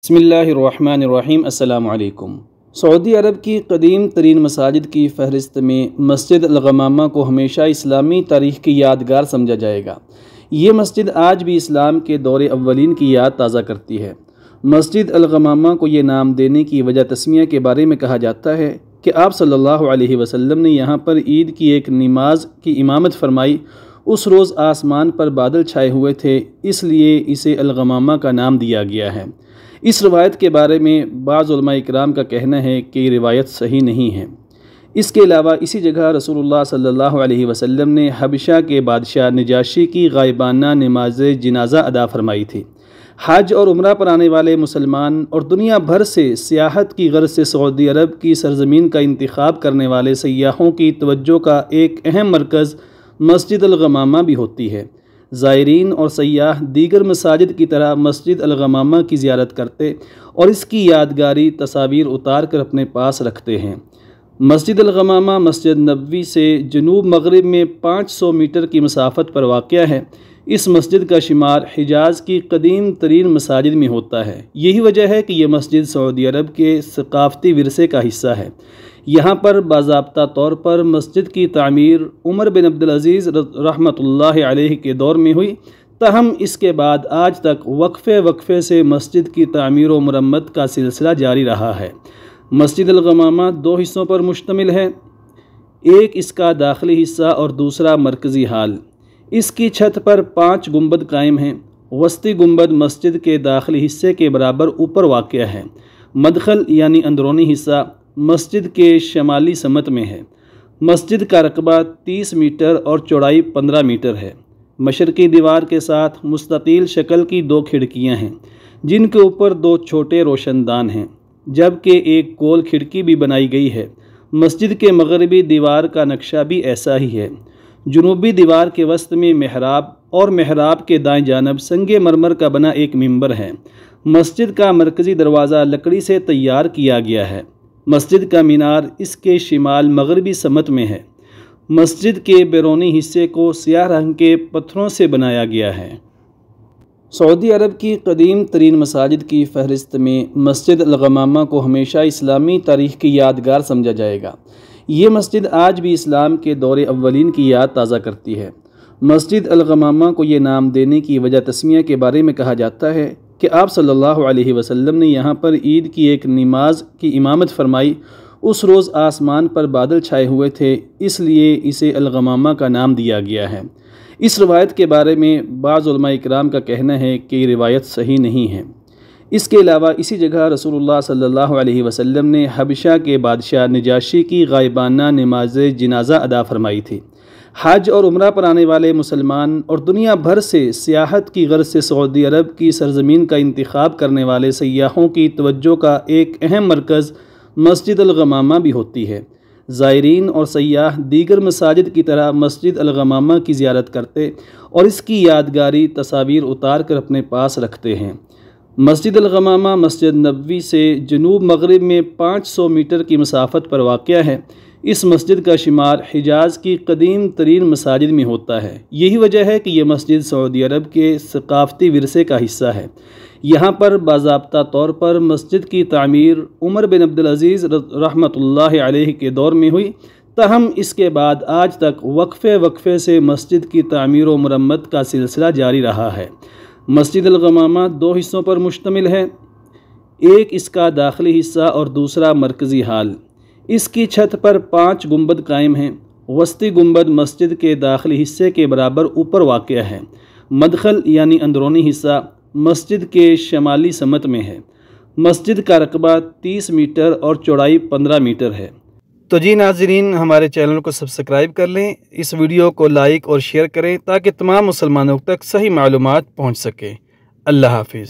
بسم اللہ الرحمن الرحیم۔ السلام علیکم۔ سعودی عرب کی قدیم ترین مساجد کی فہرست میں مسجد الغمامہ کو ہمیشہ اسلامی تاریخ کی یادگار سمجھا جائے گا۔ یہ مسجد آج بھی اسلام کے دور اولین کی یاد تازہ کرتی ہے۔ مسجد الغمامہ کو یہ نام دینے کی وجہ تسمیہ کے بارے میں کہا جاتا ہے کہ آپ صلی اللہ علیہ وسلم نے یہاں پر عید کی ایک نماز کی امامت فرمائی۔ اس روز آسمان پر بادل چھائے ہوئے تھے، اس لیے اسے الغمامہ کا نام دیا گیا ہے۔ اس روایت کے بارے میں بعض علماء اکرام کا کہنا ہے کہ یہ روایت صحیح نہیں ہے۔ اس کے علاوہ اسی جگہ رسول اللہ صلی اللہ علیہ وسلم نے حبشہ کے بادشاہ نجاشی کی غائبانہ نماز جنازہ ادا فرمائی تھی۔ حج اور عمرہ پر آنے والے مسلمان اور دنیا بھر سے سیاحت کی غرض سے سعودی عرب کی سرزمین کا انتخاب کرنے والے سیاحوں کی توجہ کا ایک اہم مرکز مسجد الغمامہ بھی ہوتی ہے۔ زائرین اور سیاح دیگر مساجد کی طرح مسجد الغمامہ کی زیارت کرتے اور اس کی یادگاری تصاویر اتار کر اپنے پاس رکھتے ہیں۔ مسجد الغمامہ مسجد نبوی سے جنوب مغرب میں 500 میٹر کی مسافت پر واقع ہے۔ اس مسجد کا شمار حجاز کی قدیم ترین مساجد میں ہوتا ہے۔ یہی وجہ ہے کہ یہ مسجد سعودی عرب کے ثقافتی ورثے کا حصہ ہے۔ یہاں پر باضابطہ طور پر مسجد کی تعمیر عمر بن عبدالعزیز رحمۃ اللہ علیہ کے دور میں ہوئی، تاہم اس کے بعد آج تک وقفے سے مسجد کی تعمیر و مرمت کا سلسلہ جاری رہا ہے۔ مسجد الغمامہ 2 حصوں پر مشتمل ہے، ایک اس کا داخلی حصہ اور دوسرا مرکزی ہال۔ اس کی چھت پر 5 گنبد قائم ہیں۔ وسطی گنبد مسجد کے داخلی حصے کے برابر اوپر واقع ہے۔ مدخل یعنی اندرونی حصہ مسجد کے شمالی سمت میں ہے۔ مسجد کا رقبہ 30 میٹر اور چوڑائی 15 میٹر ہے۔ مشرقی دیوار کے ساتھ مستطیل شکل کی 2 کھڑکیاں ہیں، جن کے اوپر 2 چھوٹے روشن دان ہیں، جبکہ ایک گول کھڑکی بھی بنائی گئی ہے۔ مسجد کے مغربی دیوار کا نقشہ بھی ایسا ہی ہے۔ جنوبی دیوار کے وسط میں محراب اور محراب کے دائیں جانب سنگ مرمر کا بنا ایک منبر ہے۔ مسجد کا مرکزی دروازہ لکڑی سے تیار کیا گیا ہے۔ مسجد کا مینار اس کے شمال مغربی سمت میں ہے۔ مسجد کے بیرونی حصے کو سیاہ رنگ کے پتھروں سے بنایا گیا ہے۔ سعودی عرب کی قدیم ترین مساجد کی فہرست میں مسجد الغمامہ کو ہمیشہ اسلامی تاریخ کی یادگار سمجھا جائے گا۔ یہ مسجد آج بھی اسلام کے دور اولین کی یاد تازہ کرتی ہے۔ مسجد الغمامہ کو یہ نام دینے کی وجہ تسمیہ کے بارے میں کہا جاتا ہے کہ آپ صلی اللہ علیہ وسلم نے یہاں پر عید کی ایک نماز کی امامت فرمائی۔ اس روز آسمان پر بادل چھائے ہوئے تھے، اس لیے اسے الغمامہ کا نام دیا گیا ہے۔ اس روایت کے بارے میں بعض علماء اکرام کا کہنا ہے کہ یہ روایت صحیح نہیں ہے۔ اس کے علاوہ اسی جگہ رسول اللہ صلی اللہ علیہ وسلم نے حبشہ کے بادشاہ نجاشی کی غائبانہ نماز جنازہ ادا فرمائی تھی۔ حج اور عمرہ پر آنے والے مسلمان اور دنیا بھر سے سیاحت کی غرض سے سعودی عرب کی سرزمین کا انتخاب کرنے والے سیاحوں کی توجہ کا ایک اہم مرکز مسجد الغمامہ بھی ہوتی ہے۔ زائرین اور سیاح دیگر مساجد کی طرح مسجد الغمامہ کی زیارت کرتے اور اس کی یادگاری تصاویر اتار کر اپنے پاس رکھتے ہیں۔ مسجد الغمامہ مسجد نبوی سے جنوب مغرب میں 500 میٹر کی مسافت پر واقع ہے۔ اس مسجد کا شمار حجاز کی قدیم ترین مساجد میں ہوتا ہے۔ یہی وجہ ہے کہ یہ مسجد سعودی عرب کے ثقافتی ورثے کا حصہ ہے۔ یہاں پر باضابطہ طور پر مسجد کی تعمیر عمر بن عبدالعزیز رحمۃ اللہ علیہ کے دور میں ہوئی، تاہم اس کے بعد آج تک وقفے سے مسجد کی تعمیر و مرمت کا سلسلہ جاری رہا ہے۔ مسجد الغمامہ 2 حصوں پر مشتمل ہے، ایک اس کا داخلی حصہ اور دوسرا مرکزی ہال۔ اس کی چھت پر 5 گنبد قائم ہیں۔ وسطی گنبد مسجد کے داخلی حصے کے برابر اوپر واقع ہے۔ مدخل یعنی اندرونی حصہ مسجد کے شمالی سمت میں ہے۔ مسجد کا رقبہ 30 میٹر اور چوڑائی 15 میٹر ہے۔ تو جی ناظرین، ہمارے چینل کو سبسکرائب کر لیں، اس ویڈیو کو لائک اور شیئر کریں تاکہ تمام مسلمانوں تک صحیح معلومات پہنچ سکے۔ اللہ حافظ۔